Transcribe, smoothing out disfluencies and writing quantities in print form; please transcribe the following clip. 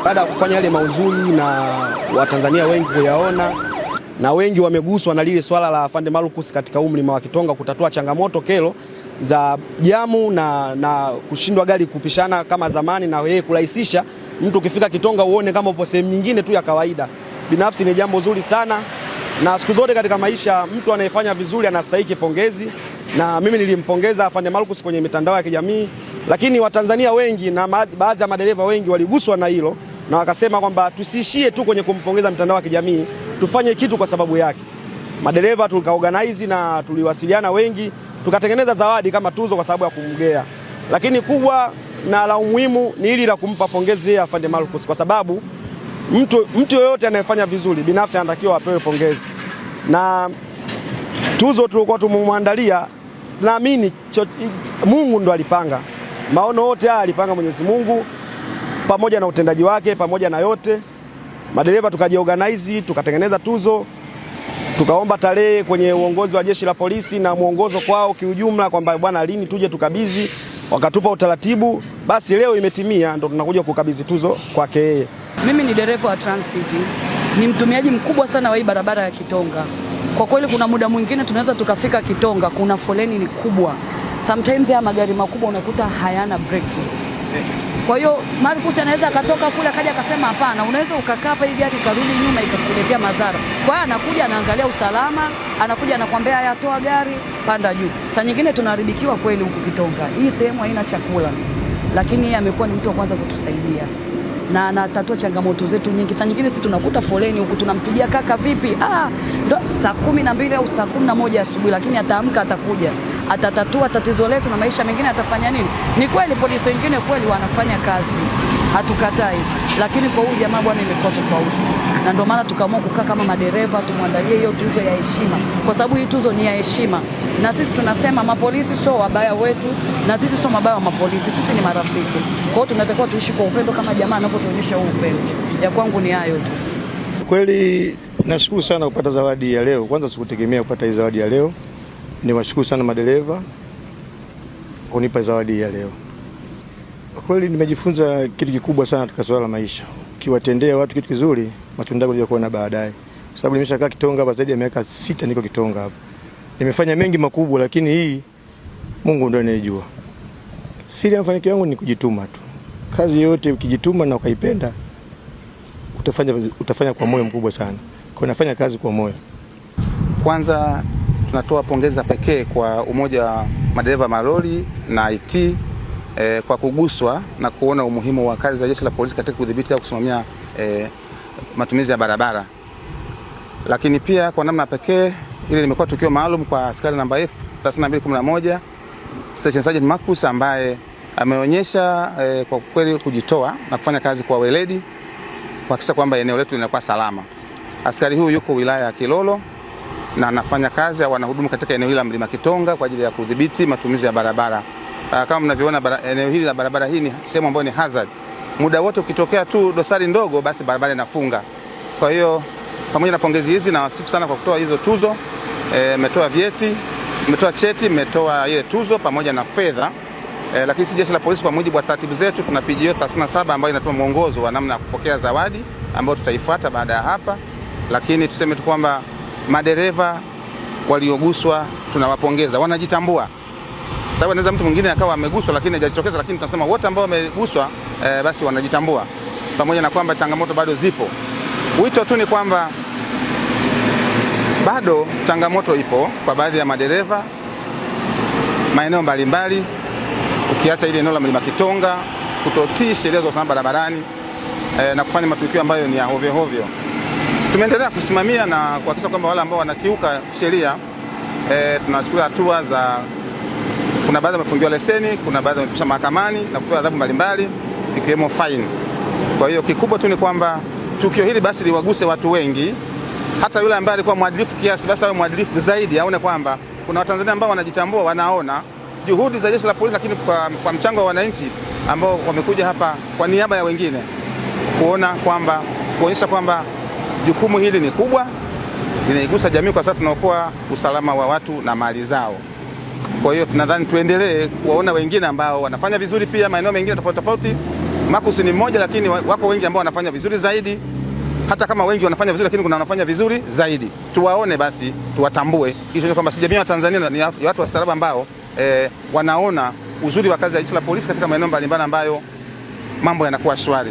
Baada ya kufanya yale mauzuri na Watanzania wengi kuyaona na wengi wameguswa na lile swala la Afande Marcus katika mlima wa Kitonga kutatua changamoto kero za jamu na kushindwa gari kupishana kama zamani, na yeye kurahisisha mtu ukifika Kitonga uone kama upo sehemu nyingine tu ya kawaida. Binafsi ni jambo zuri sana, na siku zote katika maisha mtu anayefanya vizuri anastahili pongezi, na mimi nilimpongeza Afande Marcus kwenye mitandao ya kijamii, lakini Watanzania wengi na baadhi ya madereva wengi waliguswa na hilo na wakasema kwamba tusiishie tu kwenye kumpongeza mitandao ya kijamii, tufanye kitu kwa sababu yake. Madereva tukaorganize na tuliwasiliana wengi, tukatengeneza zawadi kama tuzo kwa sababu ya kumgea, lakini kubwa na la umuhimu ni hili la kumpa pongezi Afande Marcus, kwa sababu mtu yoyote anayefanya vizuri binafsi anatakiwa apewe pongezi, na tuzo tulikuwa tumemwandalia, naamini Mungu ndo alipanga maono yote haya, alipanga Mwenyezi Mungu pamoja na utendaji wake, pamoja na yote madereva tukajiorganize, tukatengeneza tuzo, tukaomba tarehe kwenye uongozi wa jeshi la polisi na muongozo kwao kiujumla kwamba bwana lini tuje tukabidhi, wakatupa utaratibu, basi leo imetimia, ndo tunakuja kukabidhi tuzo kwake yeye. Mimi ni dereva wa Transit, ni mtumiaji mkubwa sana wa hii barabara ya Kitonga. Kwa kweli kuna muda mwingine tunaweza tukafika Kitonga kuna foleni ni kubwa, sometimes ya magari makubwa unakuta hayana breki. Kwa hiyo Marcus anaweza akatoka kule akaja akasema hapana, unaweza ukakaa hapa hii gari karudi nyuma ikakuletea madhara. Kwa hiyo anakuja anaangalia usalama, anakuja anakuambia haya toa gari, panda juu. Saa nyingine tunaharibikiwa kweli huku Kitonga. Hii sehemu haina chakula, lakini yeye amekuwa ni mtu wa kwanza kutusaidia na anatatua changamoto zetu nyingi. Saa nyingine sisi tunakuta foleni huku, tunampigia kaka vipi? Ndo saa 12 au saa 11 asubuhi, lakini ataamka atakuja, atatatua tatizo letu na maisha mengine atafanya nini? Ni kweli polisi wengine kweli wanafanya kazi, hatukatai, lakini kwa huyu jamaa bwana imekuwa tofauti, na ndio maana tukaamua kukaa kama madereva tumwandalie hiyo tuzo ya heshima, kwa sababu hii tuzo ni ya heshima, na sisi tunasema mapolisi sio wabaya wetu na sisi sio mabaya wa mapolisi, sisi ni marafiki. Kwa hiyo tunatakiwa tuishi kwa upendo kama jamaa anavyotuonyesha huu upendo. Ya kwangu ni hayo tu. Kweli nashukuru sana kupata zawadi ya leo. Kwanza sikutegemea kupata hii zawadi ya leo. Niwashukuru sana madereva kunipa zawadi ya leo. Kwa kweli nimejifunza kitu kikubwa sana katika swala la maisha. Ukiwatendea watu kitu kizuri, matunda yako yatakuwa baadaye. Kwa sababu nimeshakaa Kitonga hapa zaidi ya miaka 6 niko Kitonga hapa. Nimefanya mengi makubwa, lakini hii Mungu ndiye anayejua. Siri ya mafanikio yangu ni kujituma tu. Kazi yote ukijituma na ukaipenda utafanya kwa moyo mkubwa sana. Kwa nafanya kazi kwa moyo. Kwanza tunatoa pongeza pekee kwa umoja wa madereva malori na IT kwa kuguswa na kuona umuhimu wa kazi za jeshi la polisi katika kudhibiti au kusimamia matumizi ya barabara. Lakini pia kwa namna pekee ile limekuwa tukio maalum kwa askari namba F3211 Station Sergeant Marcus ambaye ameonyesha kwa kweli kujitoa na kufanya kazi kwa weledi kuhakikisha kwamba eneo letu linakuwa salama. Askari huyu yuko wilaya ya Kilolo na anafanya kazi au anahudumu katika eneo hili la Mlima Kitonga kwa ajili ya kudhibiti matumizi ya barabara. Kama mnavyoona eneo hili la barabara hii ni sehemu ambayo ni hazard. Muda wote ukitokea tu dosari ndogo basi barabara inafunga. Kwa hiyo pamoja na pongezi hizi na wasifu sana kwa kutoa hizo tuzo, mmetoa vyeti, mmetoa cheti, mmetoa ile tuzo pamoja na fedha. Lakini si jeshi la polisi kwa mujibu wa taratibu zetu tuna PGO 37 ambayo inatoa mwongozo wa namna ya kupokea zawadi ambayo tutaifuata baada ya hapa. Lakini tuseme tu kwamba madereva walioguswa tunawapongeza, wanajitambua. Sababu anaweza mtu mwingine akawa ameguswa lakini hajajitokeza, lakini tunasema wote ambao wameguswa basi wanajitambua. Pamoja na kwamba changamoto bado zipo. Wito tu ni kwamba bado changamoto ipo kwa baadhi ya madereva maeneo mbalimbali, ukiacha ile eneo la Mlima Kitonga kutotii sheria za usalama barabarani na kufanya matukio ambayo ni ya hovyo hovyo. Tumeendelea kusimamia na kuhakikisha kwamba wale ambao wanakiuka sheria tunachukua hatua za, kuna baadhi wamefungiwa leseni, kuna baadhi wamefikishwa mahakamani na kupewa adhabu mbalimbali ikiwemo fine. Kwa hiyo kikubwa tu ni kwamba tukio hili basi liwaguse watu wengi, hata yule ambaye alikuwa mwadilifu kiasi basi awe mwadilifu zaidi, aone kwamba kuna Watanzania ambao wanajitambua, wanaona juhudi za jeshi la polisi, lakini kwa mchango wa wananchi ambao wamekuja hapa kwa niaba ya wengine, kuonyesha kwamba jukumu hili ni kubwa, linaigusa jamii kwa sababu tunaokoa usalama wa watu na mali zao. Kwa hiyo tunadhani tuendelee kuwaona wengine ambao wanafanya vizuri pia maeneo mengine tofauti tofauti, Marcus ni mmoja, lakini wako wengi ambao wanafanya vizuri zaidi. Hata kama wengi wanafanya vizuri, lakini kuna wanafanya vizuri zaidi. Tuwaone basi, tuwatambue, ili kwamba jamii ya Tanzania ni watu wastaarabu ambao wanaona uzuri wa kazi ya jeshi la polisi katika maeneo mbalimbali ambayo mambo yanakuwa shwari.